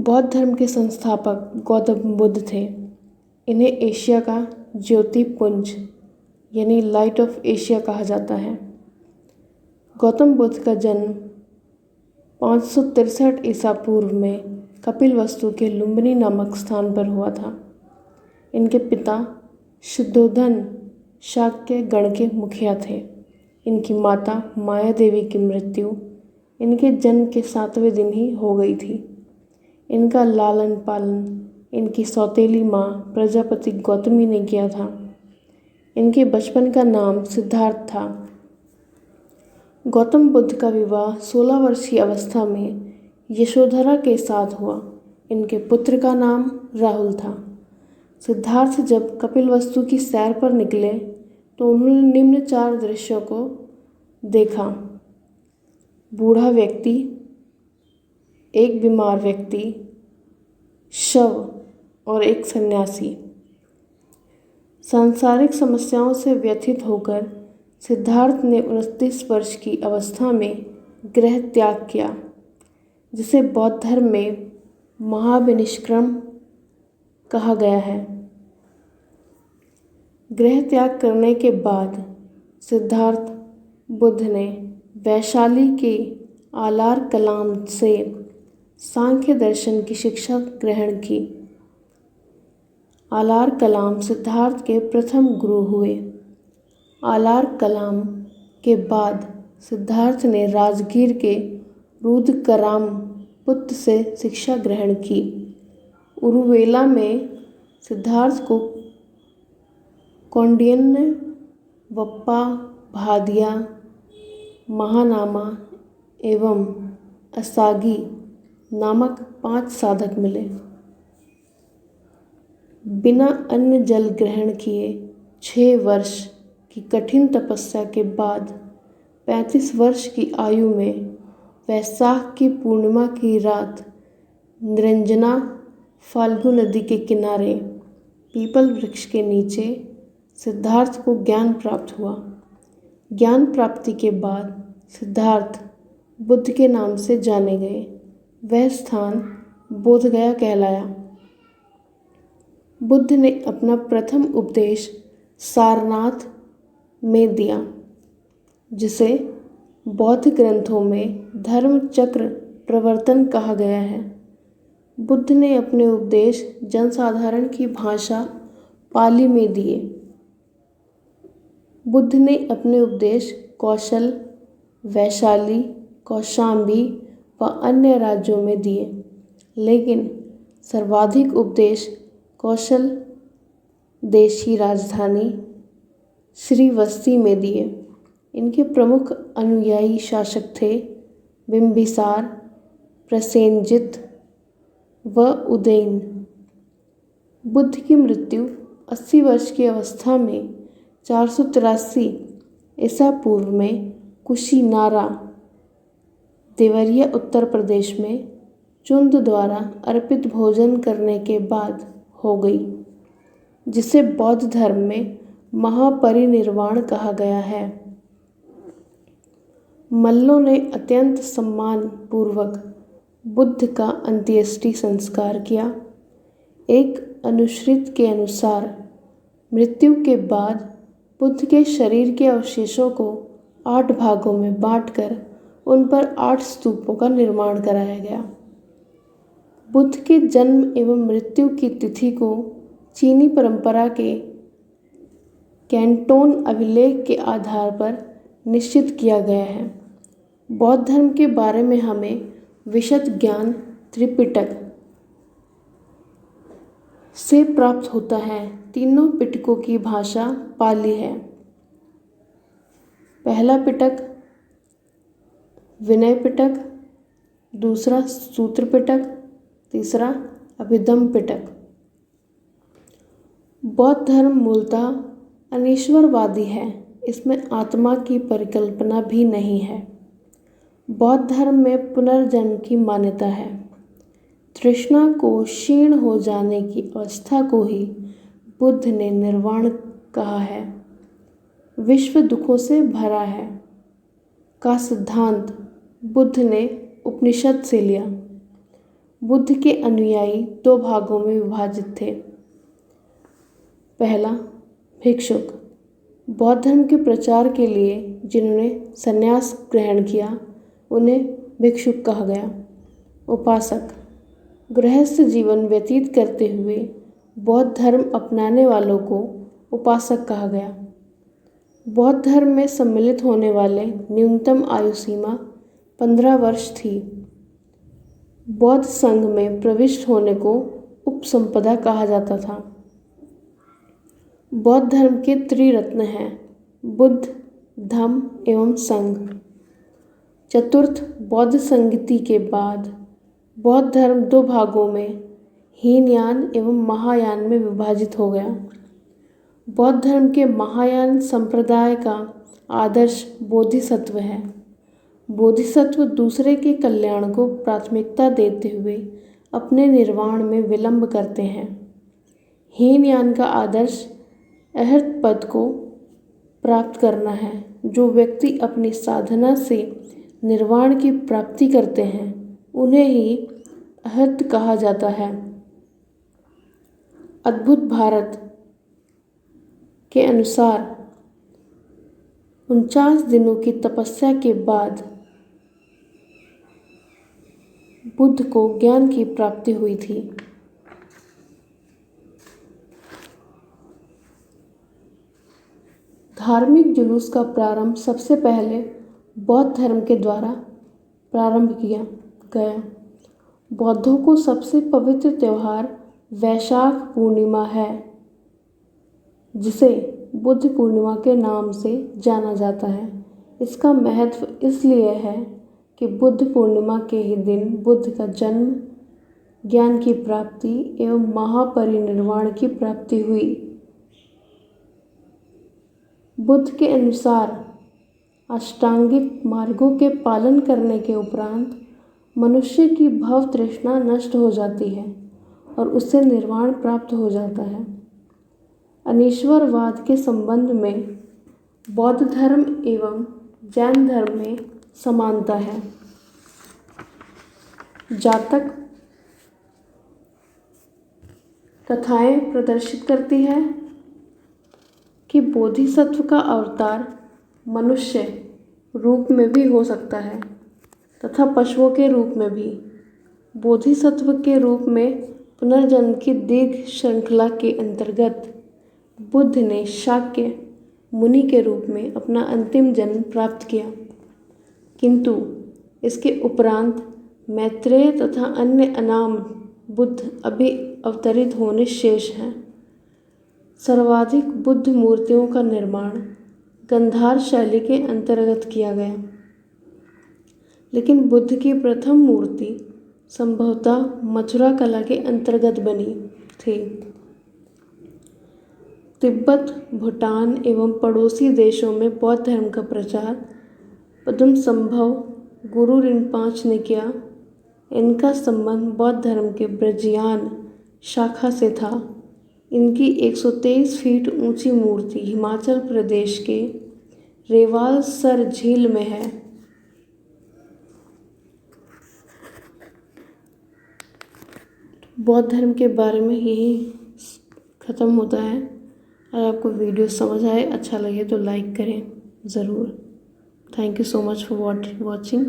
बौद्ध धर्म के संस्थापक गौतम बुद्ध थे। इन्हें एशिया का ज्योतिपुंज यानी लाइट ऑफ एशिया कहा जाता है। गौतम बुद्ध का जन्म 563 ईसा पूर्व में कपिलवस्तु के लुम्बिनी नामक स्थान पर हुआ था। इनके पिता शुद्धोधन शाक्य गण के मुखिया थे। इनकी माता माया देवी की मृत्यु इनके जन्म के 7वें दिन ही हो गई थी। इनका लालन पालन इनकी सौतेली माँ प्रजापति गौतमी ने किया था। इनके बचपन का नाम सिद्धार्थ था। गौतम बुद्ध का विवाह 16 वर्ष की अवस्था में यशोधरा के साथ हुआ। इनके पुत्र का नाम राहुल था। सिद्धार्थ जब कपिलवस्तु की सैर पर निकले तो उन्होंने निम्न 4 दृश्यों को देखा। बूढ़ा व्यक्ति, एक बीमार व्यक्ति, शव और एक सन्यासी। सांसारिक समस्याओं से व्यथित होकर सिद्धार्थ ने 29 वर्ष की अवस्था में गृह त्याग किया, जिसे बौद्ध धर्म में महाविनिष्क्रम कहा गया है। गृह त्याग करने के बाद सिद्धार्थ बुद्ध ने वैशाली के आलार कलाम से सांख्य दर्शन की शिक्षा ग्रहण की। आलार कलाम सिद्धार्थ के प्रथम गुरु हुए। आलार कलाम के बाद सिद्धार्थ ने राजगीर के रुद्रकराम पुत्र से शिक्षा ग्रहण की। उरुवेला में सिद्धार्थ को कौंडिन्य, वप्पा, भादिया, महानामा एवं असागी नामक 5 साधक मिले। बिना अन्न जल ग्रहण किए 6 वर्ष की कठिन तपस्या के बाद 35 वर्ष की आयु में वैशाख की पूर्णिमा की रात निरंजना फाल्गु नदी के किनारे पीपल वृक्ष के नीचे सिद्धार्थ को ज्ञान प्राप्त हुआ। ज्ञान प्राप्ति के बाद सिद्धार्थ बुद्ध के नाम से जाने गए। वह स्थान बोधगया कहलाया। बुद्ध ने अपना प्रथम उपदेश सारनाथ में दिया, जिसे बौद्ध ग्रंथों में धर्म चक्र प्रवर्तन कहा गया है। बुद्ध ने अपने उपदेश जनसाधारण की भाषा पाली में दिए। बुद्ध ने अपने उपदेश कौशल, वैशाली, कौशाम्बी व अन्य राज्यों में दिए, लेकिन सर्वाधिक उपदेश कौशल देश की राजधानी श्रीवस्ती में दिए। इनके प्रमुख अनुयायी शासक थे बिंबिसार, प्रसेनजित व उदयन। बुद्ध की मृत्यु 80 वर्ष की अवस्था में 483 ईसा पूर्व में कुशीनारा, देवरिया, उत्तर प्रदेश में चुंद द्वारा अर्पित भोजन करने के बाद हो गई, जिसे बौद्ध धर्म में महापरिनिर्वाण कहा गया है। मल्लों ने अत्यंत सम्मान पूर्वक बुद्ध का अंत्येष्टि संस्कार किया। एक अनुश्रित के अनुसार मृत्यु के बाद बुद्ध के शरीर के अवशेषों को 8 भागों में बांटकर उन पर 8 स्तूपों का निर्माण कराया गया। बुद्ध के जन्म एवं मृत्यु की तिथि को चीनी परंपरा के कैंटोन अभिलेख के आधार पर निश्चित किया गया है। बौद्ध धर्म के बारे में हमें विशद ज्ञान त्रिपिटक से प्राप्त होता है। तीनों पिटकों की भाषा पाली है। पहला पिटक विनय पिटक, दूसरा सूत्र पिटक, तीसरा अभिधम्म पिटक। बौद्ध धर्म मूलतः अनीश्वरवादी है। इसमें आत्मा की परिकल्पना भी नहीं है। बौद्ध धर्म में पुनर्जन्म की मान्यता है। तृष्णा को क्षीण हो जाने की अवस्था को ही बुद्ध ने निर्वाण कहा है। विश्व दुखों से भरा है का सिद्धांत बुद्ध ने उपनिषद से लिया। बुद्ध के अनुयायी दो भागों में विभाजित थे। पहला, भिक्षुक। बौद्ध धर्म के प्रचार के लिए जिन्होंने संन्यास ग्रहण किया उन्हें भिक्षुक कहा गया। उपासक। गृहस्थ जीवन व्यतीत करते हुए बौद्ध धर्म अपनाने वालों को उपासक कहा गया। बौद्ध धर्म में सम्मिलित होने वाले न्यूनतम आयु सीमा 15 वर्ष थी। बौद्ध संघ में प्रविष्ट होने को उपसंपदा कहा जाता था। बौद्ध धर्म के त्रिरत्न हैं बुद्ध, धम्म एवं संघ। चतुर्थ बौद्ध संगति के बाद बौद्ध धर्म दो भागों में हीनयान एवं महायान में विभाजित हो गया। बौद्ध धर्म के महायान संप्रदाय का आदर्श बोधिसत्व है। बोधिसत्व दूसरे के कल्याण को प्राथमिकता देते हुए अपने निर्वाण में विलंब करते हैं। हीनयान का आदर्श अहर्त पद को प्राप्त करना है। जो व्यक्ति अपनी साधना से निर्वाण की प्राप्ति करते हैं उन्हें ही अहर्त कहा जाता है। अद्भुत भारत के अनुसार 49 दिनों की तपस्या के बाद बुद्ध को ज्ञान की प्राप्ति हुई थी। धार्मिक जुलूस का प्रारंभ सबसे पहले बौद्ध धर्म के द्वारा प्रारंभ किया गया। बौद्धों को सबसे पवित्र त्योहार वैशाख पूर्णिमा है, जिसे बुद्ध पूर्णिमा के नाम से जाना जाता है। इसका महत्व इसलिए है कि बुद्ध पूर्णिमा के ही दिन बुद्ध का जन्म, ज्ञान की प्राप्ति एवं महापरिनिर्वाण की प्राप्ति हुई। बुद्ध के अनुसार अष्टांगिक मार्गों के पालन करने के उपरांत मनुष्य की भव तृष्णा नष्ट हो जाती है और उससे निर्वाण प्राप्त हो जाता है। अनीश्वरवाद के संबंध में बौद्ध धर्म एवं जैन धर्म में समानता है। जातक कथाएं प्रदर्शित करती है कि बोधिसत्व का अवतार मनुष्य रूप में भी हो सकता है तथा पशुओं के रूप में भी। बोधिसत्व के रूप में पुनर्जन्म की दीर्घ श्रृंखला के अंतर्गत बुद्ध ने शाक्य मुनि के रूप में अपना अंतिम जन्म प्राप्त किया, किंतु इसके उपरांत मैत्रेय तथा अन्य अनाम बुद्ध अभी अवतरित होने शेष हैं। सर्वाधिक बुद्ध मूर्तियों का निर्माण गंधार शैली के अंतर्गत किया गया, लेकिन बुद्ध की प्रथम मूर्ति संभवतः मथुरा कला के अंतर्गत बनी थी। तिब्बत, भूटान एवं पड़ोसी देशों में बौद्ध धर्म का प्रचार प्रथम संभव गुरु रिनपांच ने किया। इनका संबंध बौद्ध धर्म के ब्रजियान शाखा से था। इनकी 123 फीट ऊंची मूर्ति हिमाचल प्रदेश के रेवाल सर झील में है। बौद्ध धर्म के बारे में यही ख़त्म होता है। अगर आपको वीडियो समझ आए, अच्छा लगे तो लाइक करें ज़रूर। Thank you so much for watching.